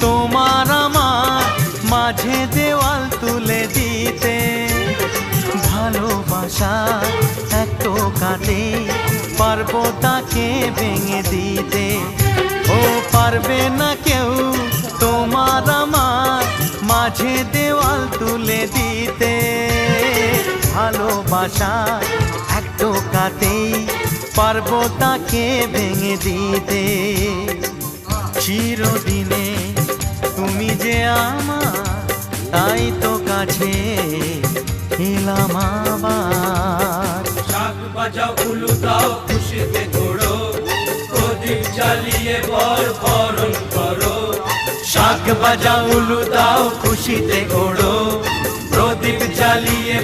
তোমার আমার মাঝে দেওয়াল তুলে দিতে। ভালোবাসা এক টোকাতে পারবো তাকে ভেঙে দিতে। ও পারবে না কেউ তোমার আমার মাঝে দেওয়াল তুলে দিতে। ভালোবাসা এক টোকাতেই পারবো তাকে ভেঙে দিতে। চিরদিনে তুমি যে আমার, তাই তো কাছে এলাম আবার। শাক বাজাও উলু দাও খুশিতে ঘোড়ো, প্রদীপ জ্বালিয়ে বরণ করো। শাক বাজাও উলু দাও খুশিতে ঘোড়ো, প্রদীপ জ্বালিয়ে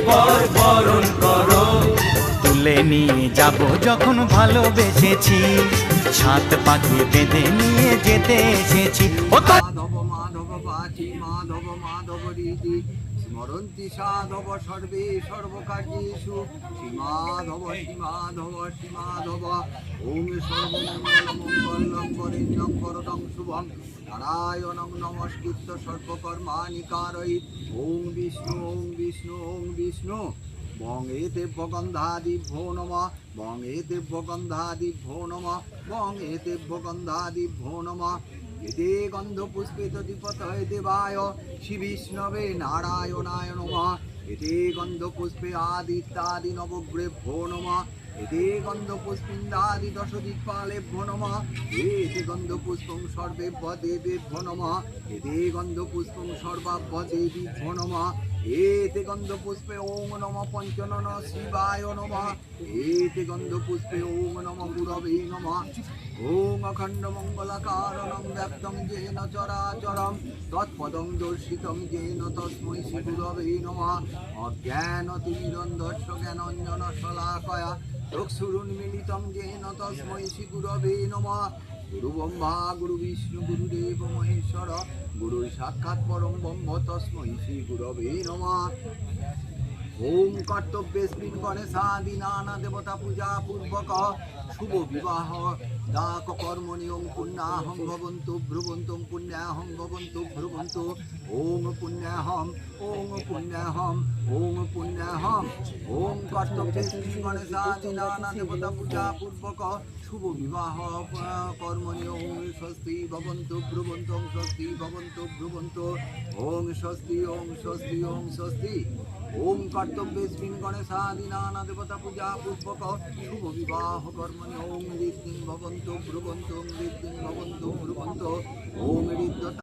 বরণ করো। তুলে নিয়ে যাব যখন ভালোবেসেছি, ছাদ পাখি বেঁধে নিয়ে যেতে এসেছি। ও মাধব মাধব বাচি মাধব মাধব রীতি স্মরন্তি সাধব সর্বে সর্বকার্যেষু। শ্রীমাধব শ্রীমাধব শ্রীমাধব। ওম সর্বমঙ্গলমঙ্গলং বরেণ্যং বরদং শুভং নারায়ণং নমস্কৃত্য সর্বকর্মাণি কারয়িৎ। ওম বিষ্ণু ওম বিষ্ণু ওম বিষ্ণু। বং এতেভ্য গন্ধাদিভ্যো নমঃ বং এতেভ্য গন্ধাদিভ্যো নমঃ বং এতেভ্য গন্ধাদিভ্যো নমঃ। এতে গন্ধপুষ্পে তদিপতয়ে দেবায় শ্রী বিষ্ণবে নারায়ণায় নমঃ। এতে গন্ধপুষ্পে আদিত্যাদি নবগ্রেভ্যো নমঃ। এতে গন্ধপুষ্পিন্দাদি দশ দিক্পালেভ্যো নমঃ। এতে গন্ধপুষ্পং সর্বেভ্য দেবেভ্যো নমঃ। এতে গন্ধপুষ্পং সর্বাভ্য দেবীভ্যো নমঃ। এতে গন্ধপুষ্পে ওং নমঃ পঞ্চনন শিবায় নমঃ। এতে গন্ধপুষ্পে ওং নমঃ গুরবে নমঃ। ওং অখণ্ড মঙ্গলাকারণং ব্যক্তং যেন চরাচরং তৎপদং দর্শিতং যেন তস্मै শ্রী গুরবে নমঃ। অজ্ঞানতিমিরন্ধস্য জ্ঞানাঞ্জন শলাকয়া চক্ষুরুন্মীলিतं যেন তস্मै শ্রী গুরবে নমঃ। গুরু ব্রহ্মা গুরু বিষ্ণু গুরুদেব মহেশ্বর গুরু সাক্ষাৎ পরম ব্রহ্ম তস্मै শ্রী গুরবে নমঃ। ওম কর্তব্যেস্মিন গণেশাদি নানা দেবতা পূজা পূর্বক শুভ বিবাহ দাক কর্মণি ওং পুণ্যাহং ভবন্তু ভ্রুবন্তুং পুণ্যাহং ভবন্তু ভ্রুবন্তু। ওং পুণ্যাহং ওং পুণ্যাহং ওং পুণ্যাহং। ওম কর্তব্যেস্মিন গণেশাদি নানা দেবতা পূজা পূর্বক শুভ বিবাহ কর্মণি ওং স্বস্তি ভবন্তু ভ্রুবন্তু স্বস্তি ভবন্তু ভ্রুবন্তু। ওং স্বস্তি ওং স্বস্তি ওং স্বস্তি। ওম কর্তব্যেস্মিন গণেশাদি নানা দেবতা পূজা পূর্বক শুভ বিবাহ কর্মণি ওং ঋদ্ধিং ভবন্তু ভ্রুবন্তু ঋদ্ধিং ভবন্তু ভ্রুবন্তু। ওম ঋদ্ধ